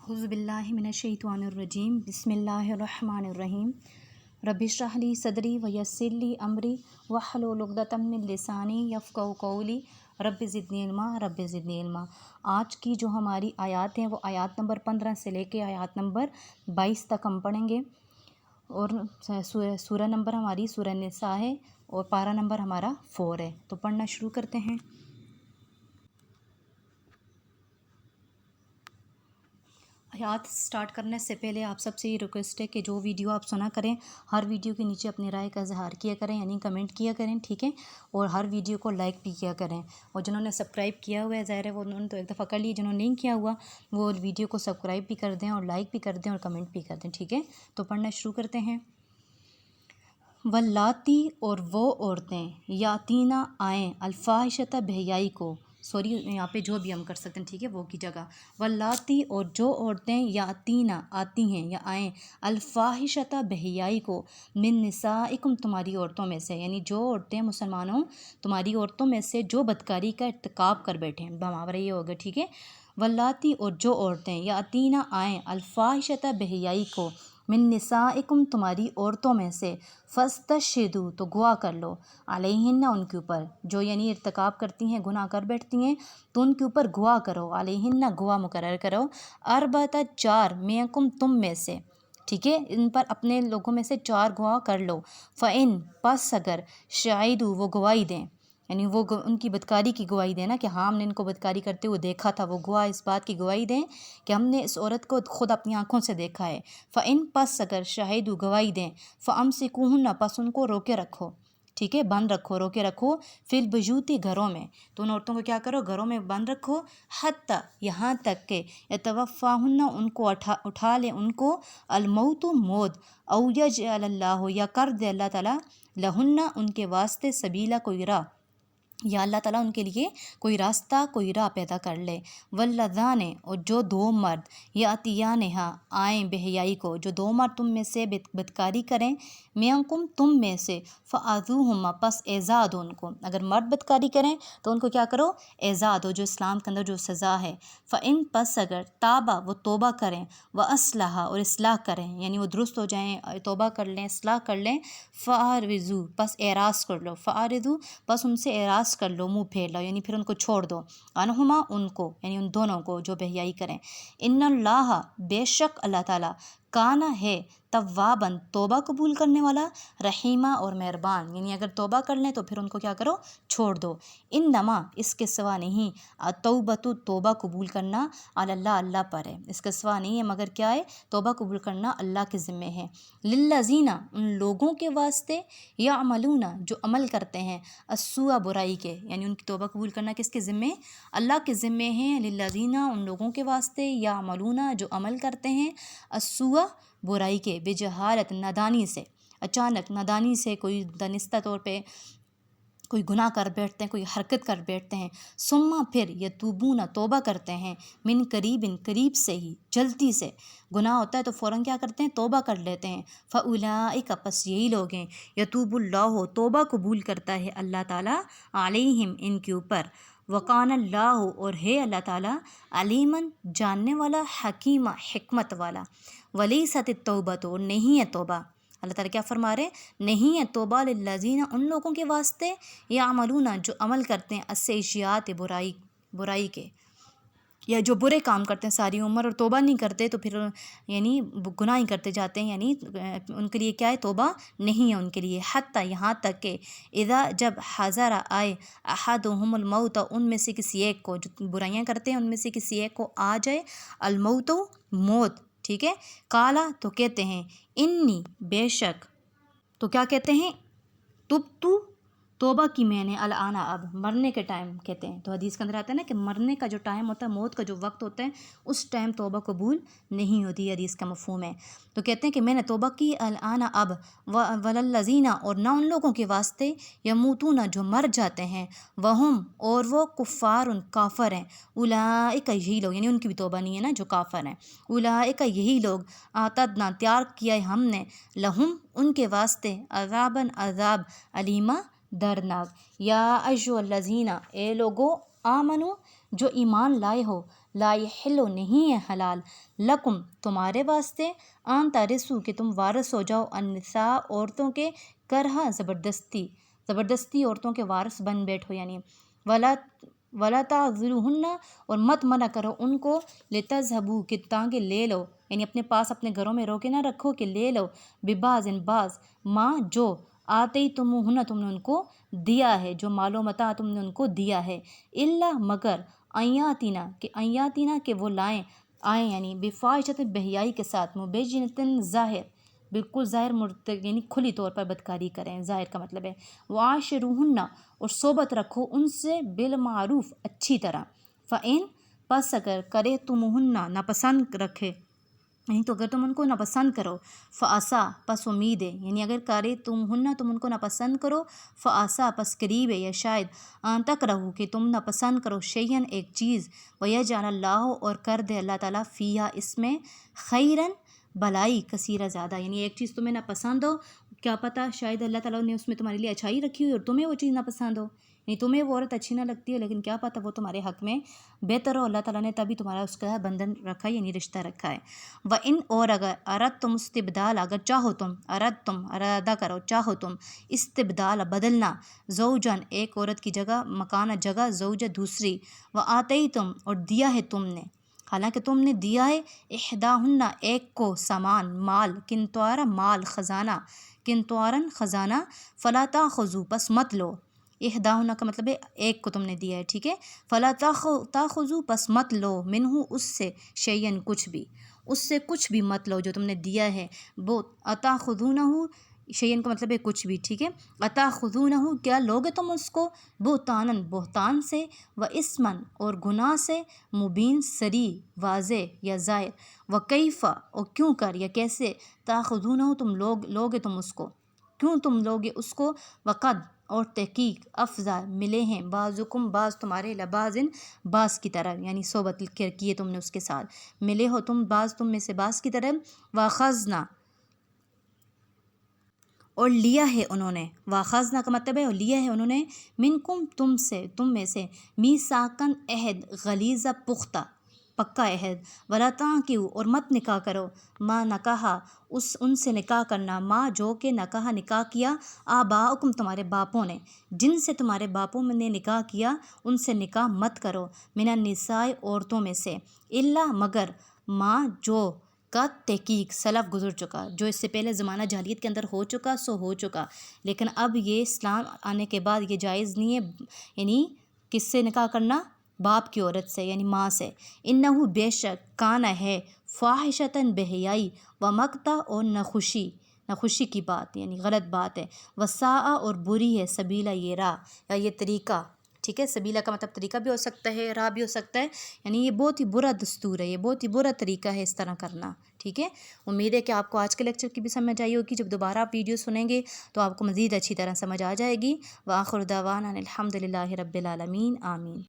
अऊज़ु बिल्लाहि मिनश्शैतानिर्रजीम बिस्मिल्लाहिर्रहमानिर्रहीम रब्बि इश्रह ली सदरी व यस्सिर ली अमरी वहलुल उक़दतम मिन लिसानी यफ़क़हू क़ौली रब्बि ज़िदनी इल्मा। आज की जो हमारी आयत हैं वो आयत नंबर 15 से लेके आयत नंबर 22 तक हम पढ़ेंगे। और सूरह नंबर हमारी सूरह निसा है और पारा नंबर हमारा 4 है। तो पढ़ना शुरू करते हैं। आयत स्टार्ट करने से पहले आप सबसे ये रिक्वेस्ट है कि जो वीडियो आप सुना करें, हर वीडियो के नीचे अपनी राय का इज़हार किया करें, यानी कमेंट किया करें, ठीक है। और हर वीडियो को लाइक भी किया करें। और जिन्होंने सब्सक्राइब किया हुआ है ज़ाहिर है वो उन्होंने तो एक दफ़ा कर ली, जिन्होंने नहीं किया हुआ वो वीडियो को सब्सक्राइब भी कर दें और लाइक भी कर दें और कमेंट भी कर दें, ठीक है। तो पढ़ना शुरू करते हैं। वल्लाती और वो औरतें यातीना आएँ अल्फ़ाहिशता बेहयाई को, सॉरी यहाँ पे जो भी हम कर सकते हैं, ठीक है, वो की जगह वल्लाती और जो औरतें यातीना आती हैं या आएँ अल्फ़ाहिशता बेहयाई को मिन निसाइकुम तुम्हारी औरतों में से, यानी जो औरतें मुसलमानों तुम्हारी औरतों में से जो बदकारी का इर्तिकाब कर बैठे हैं, बमावरा ये होगा, ठीक है। वल्लाती और जो औरतें यातीना आएँ अल्फ़ाहिशता बेहयाई को मिन निसाइकुम तुम्हारी औरतों में से फस्तशहिदू तो गवाह कर लो अलैहिन्ना उनके ऊपर, जो यानी इर्तिकाब करती हैं गुनाह कर बैठती हैं तो उनके ऊपर गवाह करो, अलैहिन्ना गवाह मुकर्रर करो, अरबता 4 मिनकुम तुम में से, ठीक है, इन पर अपने लोगों में से 4 गवाह कर लो। फ़इन पस अगर शाहिदू वो गवाही दें, यानी वो उनकी बदकारी की गवाही देना कि हाँ हमने इनको बदकारी करते हुए देखा था, वो गवाह इस बात की गवाही दें कि हमने इस औरत को खुद अपनी आंखों से देखा है। फ़इन पस अगर शाहिदू गवाही दें फ़अम्सिकूहुन्ना पस उनको रोके रखो, ठीक है, बंद रखो, रोके रखो, फिल बयूती घरों में, तो उन औरतों को क्या करो, घरों में बंद रखो, हत्ता यहाँ तक के यतवफ़ाहुन्ना उनको उठा ले उनको अलमौतु मौत, औ यजअलल्लाहु या कर दे अल्लाह ताला लहुन्ना उनके वास्ते सबीला कोई राह, या अल्लाह ताला उनके लिए कोई रास्ता कोई राह पैदा कर ले। वल्लज़ाने और जो 2 मर्द या अतियानहा आएँ बेहयाई को, जो 2 मर्द तुम में से बदकारी करें मियांकुम तुम में से फ़आज़ूहुमा पस एज़ा दो उनको, अगर मर्द बदकारी करें तो उनको क्या करो, एज़ा दो, जो इस्लाम के अंदर जो सज़ा है। फ़इन पस अगर ताबा वो तोबा करें व असलहा और इस्लाह करें, यानी वो दुरुस्त हो जाएँ, तोबा कर लें, इस्लाह कर लें, फ़ारिज़ू पस एराज़ कर लो, फ़ारिज़ू बस उनसे एराज़ कर लो, मुँह फेर लो, यानी फिर उनको छोड़ दो, अनहुमा उनको, यानी उन दोनों को जो बेहयाई करें। इन्नल्लाह बेशक अल्लाह ताला काना है तव्वाबन तौबा कबूल करने वाला, रहीमा और मेहरबान, यानी अगर तौबा कर लें तो फिर उनको क्या करो, छोड़ दो। इन्नमा इसके सिवा नहीं, तौबतु तौबा कबूल करना अल्लाह अल्लाह पर है, इसके सिवा नहीं है मगर क्या है, तौबा कबूल करना अल्लाह के ज़िम्मे है। लिल्लज़ीना उन लोगों के वास्ते या अमलूना जो अमल करते हैं अस्सुआ बुराई के, यानी उनकी तौबा कबूल करना किसके ज़िम्मे, अल्लाह के ज़िम्मे है। लिल्लज़ीना उन लोगों के वास्ते या अमलूना जो अमल करते हैं अस्सुआ बुराई के बेजहालत नादानी से, अचानक नादानी से कोई दानिस्ता तौर पे कोई गुनाह कर बैठते हैं, कोई हरकत कर बैठते हैं, सुम्मा फिर यतूबूना तौबा करते हैं, मिन करीबिन करीब से ही, जल्दी से गुनाह होता है तो फ़ौरन क्या करते हैं, तौबा कर लेते हैं। फ़उलाइका पस यही लोग हैं यतूबुल्लाहु तौबा कबूल करता है अल्लाह ताला अलैहिम इनके ऊपर, वकान अल्लाह और है अल्लाह ताला अलीमन जानने वाला, हकीमा हिकमत वाला। वलीसत तौबत और नहीं है तौबा, अल्लाह ताला क्या फरमा रहे, नहीं है तौबा लिल्लज़ीना उन लोगों के वास्ते या अमलूना जो अमल करते हैं अस्सय्यात बुराई के, या जो बुरे काम करते हैं सारी उम्र और तौबा नहीं करते तो फिर यानी गुनाह ही करते जाते हैं, यानी उनके लिए क्या है, तौबा नहीं है उनके लिए। हत्ता यहाँ तक के इज़ा जब हज़रा आए अहदुहुमुल मौत उनमें से किसी एक को, जो बुराइयां करते हैं उनमें से किसी एक को आ जाए अलमौत मौत, ठीक है, काला तो कहते हैं इन्नी बेशक, तो क्या कहते हैं, तुब्तु तौबा की मैंने अल-आना अब, मरने के टाइम कहते हैं, तो हदीस के अंदर आता है ना कि मरने का जो टाइम होता है, मौत का जो वक्त होता है उस टाइम तौबा कबूल नहीं होती, हदीस का मफ़हूम है। तो कहते हैं कि मैंने तौबा की अल-आना अब, वलल्लज़ीना और ना उन लोगों के वास्ते यमूतूना जो मर जाते हैं, वहुम और वो कुफ़ारुन काफ़र हैं, उलाइका यही लोग, यानी उनकी भी तौबा नहीं है ना जो काफ़र हैं, उलाइका यही लोग आतदना तैयार किया है हमने लहुम उनके वास्ते अज़ाबन अज़ाब अलीमा दर्दनाक। या अय्युहल्लज़ीना ए लोगो आमनु जो ईमान लाए हो, لا یحل نہیں ہے حلال لکم تمہارے واسطے ان ترثوا کہ تم وارث ہو جاؤ النساء عورتوں کے کرہا زبردستی عورتوں کے وارث بن بیٹھو، یعنی ولا تعذلوہن اور مت منع کرو ان کو لتذہبوا کہ تاکہ لے لو، یعنی اپنے پاس اپنے گھروں میں روکے نہ رکھو کہ لے لو ببعض بعض ما جو آتیتموہن تم نے ان کو دیا ہے، جو مال و متاع تم نے ان کو دیا ہے، الا مگر ایاتینا کہ وہ آئیں یعنی بفاحشۃ بہیائی کے ساتھ مبینۃ ظاہر بالکل ظاہر یعنی کھلی طور پر بدکاری کریں، ظاہر کا مطلب ہے وعاشروہن اور صحبت رکھو ان سے بالمعروف اچھی طرح، فإن پس اگر کرہتموہن ناپسند رکھے نہیں تو اگر تم ان کو ناپسند کرو، فعسا پس امید ہے، یعنی اگر کرہتموہن تم ان کو ناپسند کرو، فعسا پس قریب ہے یا شاید ان تکرہو کہ تم ناپسند کرو شیئن ایک چیز، ویجعل اللہ اور کر دے اللہ تعالیٰ فیہا اس میں خیرن بھلائی کثیرہ زیادہ، یعنی ایک چیز تمہیں ناپسند ہو، کیا پتہ شاید اللہ تعالیٰ نے اس میں تمہارے لیے اچھائی رکھی ہوئی اور تمہیں وہ چیز ناپسند ہو، یعنی تمہیں وہ عورت اچھی نہ لگتی ہے لیکن کیا پتہ وہ تمہارے حق میں بہتر ہو، اللہ تعالیٰ نے تبھی تمہارا اس کا بندھن رکھا ہے یعنی رشتہ رکھا ہے۔ وَإِنْ اور اگر اردتم استبدال اگر چاہو تم ارادہ کرو چاہو تم استبدال بدلنا زوجن ایک عورت کی جگہ مکانہ جگہ زوجہ دوسری، وآتیتم اور دیا ہے تم نے حالانکہ تم نے دیا ہے احداہن ایک کو سامان مال قنطارا مال خزانہ قنطارن خزانہ فلا تاخذوا پس مت لو، احداہن کا مطلب ہے ایک کو تم نے دیا ہے، ٹھیک ہے، فلا تاخذوا پس مت لو منہ اس سے شیئن کچھ بھی، اس سے کچھ بھی مت لو جو تم نے دیا ہے، وہ اتاخذونہ شیئن کا مطلب ہے کچھ بھی، ٹھیک ہے، اتاخذونہ کیا لوگے تم اس کو بہتانن بہتان سے و اسمن اور گناہ سے مبین سری واضح یا ظاہر، وکیف اور کیوں کر یا کیسے تاخذونہ تم لوگے تم اس کو کیوں تم لوگے اس کو، وقد اور تحقیق افضا ملے ہیں بعضکم بعض تمہارے لبعض بعض کی طرح، یعنی صحبت کی ہے تم نے اس کے ساتھ، ملے ہو تم بعض تم میں سے بعض کی طرح، واخذنا اور لیا ہے انہوں نے، واخذنا کا مطلب ہے اور لیا ہے انہوں نے، منکم تم میں سے میثاقاً عہد غلیظہ پختہ پکا عہد، ولا تنکحوا اور مت نکاح کرو ما نکاح ان سے نکاح کرنا ما جو کہ نکاح کیا آباؤکم تمہارے باپوں نے، جن سے تمہارے باپوں نے نکاح کیا ان سے نکاح مت کرو، من النساء عورتوں میں سے، الا مگر ما جو کا تحقیق سلف گزر چکا، جو اس سے پہلے زمانہ جاہلیت کے اندر ہو چکا سو ہو چکا، لیکن اب یہ اسلام آنے کے بعد یہ جائز نہیں ہے، یعنی کس سے نکاح کرنا، باپ کی عورت سے یعنی ماں سے، انہو بے شک کانا ہے فاحشتاً بحیائی و مقتا اور ناخوشی کی بات یعنی غلط بات ہے، وساء اور بری ہے سبیلا یہ راہ یا یہ طریقہ، ٹھیک ہے، سبیلا کا مطلب طریقہ بھی ہو سکتا ہے راہ بھی ہو سکتا ہے، یعنی یہ بہت ہی برا دستور ہے، یہ بہت ہی برا طریقہ ہے اس طرح کرنا، ٹھیک ہے۔ امید ہے کہ آپ کو آج کے لیکچر کی بھی سمجھ آئی ہوگی، جب دوبارہ آپ ویڈیو سنیں گے تو آپ کو مزید اچھی طرح سمجھ آ جائے گی۔ وآخر دعوانا الحمد للہ رب العالمین، آمین۔